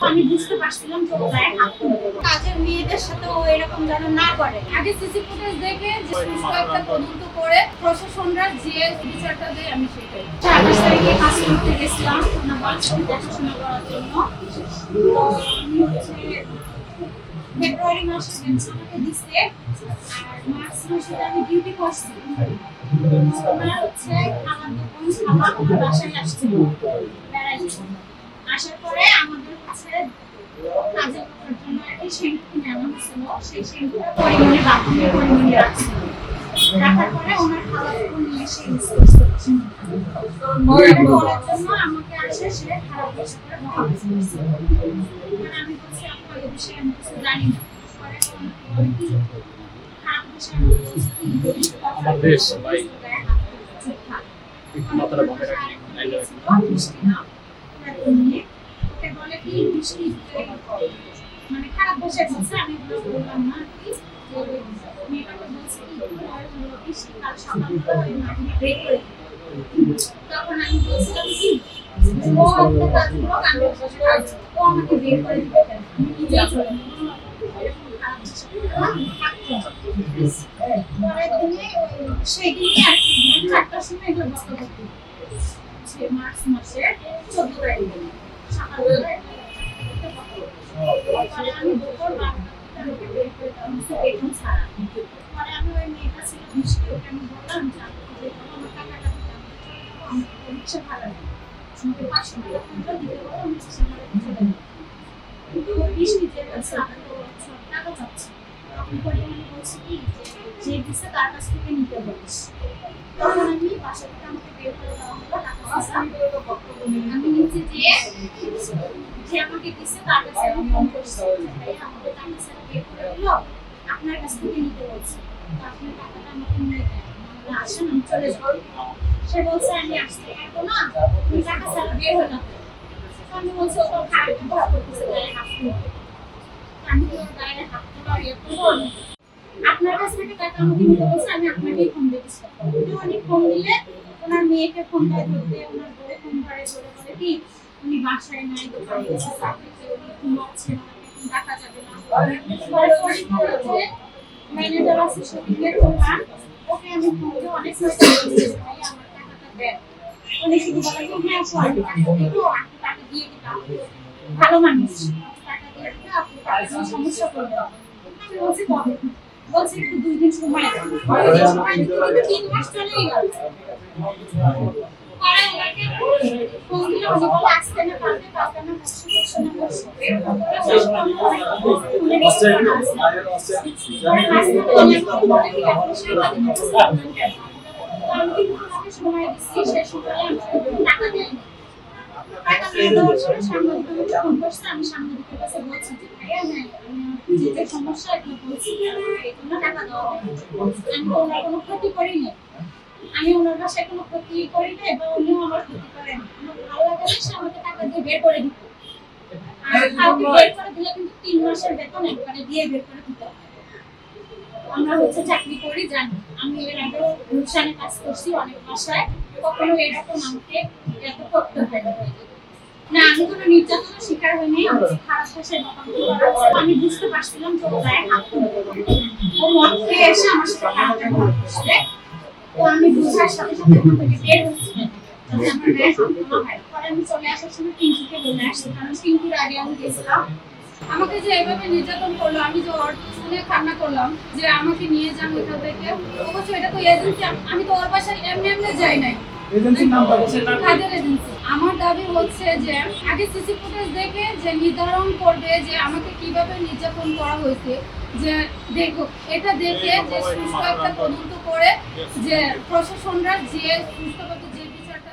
আমি বুঝতে পারছিলাম যে ও গায়ে হাত তুলবে। কাজের মেয়েদের সাথে ও এরকম যেন না করে। আগে সিসি ফুটেজ দেখে যে সুষ্ঠু একটা তদন্ত করে প্রশাসনরা যে বিচারটা দেয় আমি সেটাই। 28 তারিখে কাজ করতে গেছিলাম ওনার বাচ্চাকে দেখাশোনা করার জন্য। ফেব্রুয়ারি মাসে বেতন আমাকে দিছে, আর মার্চ মাসে আমি ডিউটি করছি। ওনার হচ্ছে খাবার দোকান খাবার ওনার বাসায় আসছিল বেড়াইতে। আসার পরে আমাদের হচ্ছে কাজের করার জন্য একটা শ্যাম্পু নেওয়া হয়েছিল, সেই শ্যাম্পুটা পরিমাণে বাথরুমের পরিমাণে রাখছিল। রাখার পরে ওনার খাবার দোকান নিয়ে এসে করার জন্য আমাকে আসে সে খারাপ বসে করে বকা বসে। আমি বলছি আপনার এই বিষয়ে আমি কিছু জানি না। পরে কি খারাপ বসে আমি বলছি আমার দেশ ভাই মাথাটা বন্ধ রাখি ওকে বলে কি বৃষ্টি মানে খারাপ বসে বলছে। আমি বললাম না কি মেয়েটাকে বলছি কি বৃষ্টি কাল সকালবেলা ওই মাঠে ব্রেক করে। তখন আমি বলছিলাম কি ও একটা কাজ করো, আমি ও আমাকে বের করে দিতে পারে, আমি নিজেই চলে পরের দিনে সেই দিনই আর কি 4টার সময় এগুলো বক্তব্য সে মার্চ মাসে 14 তারিখে সকালবেলা আমি দুপুর 12টার দিকে বের করে দিলাম বেতন ছাড়া। পরে আমি ওই মেয়েটা ছিল বৃষ্টি, ওকে আমি বললাম যে আমার টাকাটা রিক্সা ভাড়া নেই, আমাকে 500 টাকা দিতে বলো, আমি রিক্সা ভাড়া দিতে দেবো। কিন্তু বৃষ্টি যে টাকা চাচ্ছে, তখন পরে আমি বলছি কি যে দিচ্ছে তার কাছ থেকে নিতে বলিস। তখন আমি বাসা থেকে আমাকে বের করে দেওয়া হলো টাকা। আমি নিচে যে আমাকে দিচ্ছে তার কাছে আমি ফোন করছি, আমাকে টাকা ছাড়া বের করে দিল, আপনার কাছ থেকে নিতে বলছি, আপনার টাকাটা আমাকে নিয়ে দেন, আসেন আমি চলে যাবো। সে বলছে আমি আসতে পারবো না, তুমি টাকা ছাড়া বের হয়ে না। আমি বলছি ওটা খারাপ ব্যবহার করতেছে, গায়ে হাত তুলতে। আমি তো ওর গায়ে হাত তোলার ইয়ে করবো, আপনার কাছ থেকে টাকা আমাকে নিতে বলছে, আমি আপনাকেই ফোন দিয়েছি। উনি ফোন দিলে ওনার মেয়েকে ফোনটা ধরতে, ওনার বউয়ে ফোন ধরে বলে কি উনি বাসায় নাই, দোকানে গেছে, চাকরিতে উনি ঘুমাচ্ছে, ওনাকে ডাকা যাবে না। ম্যানেজার আছে শপিংয়ের দোকান, ওকে আমি ফোন দিয়ে অনেক সময় বলছি ভাই আমার টাকাটা দেন। উনি শুধু বলে যে হ্যাঁ আমি টাকা দেবো, আপনি টাকা দিয়ে দিলাম, ভালো মানুষ, টাকা দিয়ে দিলে আপনি সমস্যা করবেন। আমি বলছি কবে, বলছি একটু 2 দিন সময় দেন। 3 মাস চলেই গেল। পরে ওনাকে ফোন দিলে উনি বলে আসতে না কালকে না সময় দিচ্ছি, সে সময় টাকা দেয়নি। টাকা নিয়ে দেওয়ার পরে সাংবাদিককে ফোন করছে, আমি সাংবাদিকের কাছে বলছি যে ভাইয়া হ্যাঁ যে সমস্যা এগুলো বলছি, এই জন্য টাকা দেওয়া হয়নি। আমি তো ওনার কোনো ক্ষতি করিনি, আমি ওনার বাসায় কোনো ক্ষতি করি না বা উনিও আমার ক্ষতি করেন। আমার ভালো লাগে না, সে আমাকে টাকা দিয়ে বের করে দিত। আর কাউকে বের করে দিলে কিন্তু 3 মাসের বেতন একবারে দিয়ে বের করে দিতে হবে। আমরা হচ্ছে চাকরি করি জানি, আমি এর আগে গুলশানে কাজ করছি অনেক বাসায়, কখনো এরকম আমাকে এত করতে হয় না। আমি কোনো নির্যাতনের শিকার হইনি, আমাকে খারাপ ভাষায় বকাবকি। আমি বুঝতে পারছিলাম যে ও গায়ে হাত তুলবে, ও মদ খেয়ে এসে আমার সাথে খারাপ ব্যবহার করছে। তো আমি বুঝার সাথে সাথে ওখান থেকে বের হচ্ছি যাতে আমার গায়ে হাত তোলা হয়। পরে আমি চলে আসার সময় টিঙ্কুকে বলে আসছি, কারণ টিঙ্কুর আগে আমি গেছিলাম। আমাকে যে এভাবে নির্যাতন করলো, আমি যে ওর শুনে কান্না করলাম যে আমাকে নিয়ে যান ওইখান থেকে, অবশ্য এটা তো এজেন্সি, আমি তো ওর বাসায় এমনি যাই নাই। আমার দাবি হচ্ছে যে আগে সিসি ফুটেজ দেখে যে নির্ধারণ করবে যে আমাকে কিভাবে নির্যাতন করা হয়েছে, যে দেখো এটা দেখে যে সুষ্ঠু একটা তদন্ত করে যে প্রশাসনরা যে সুষ্ঠুভাবে যে বিচারটা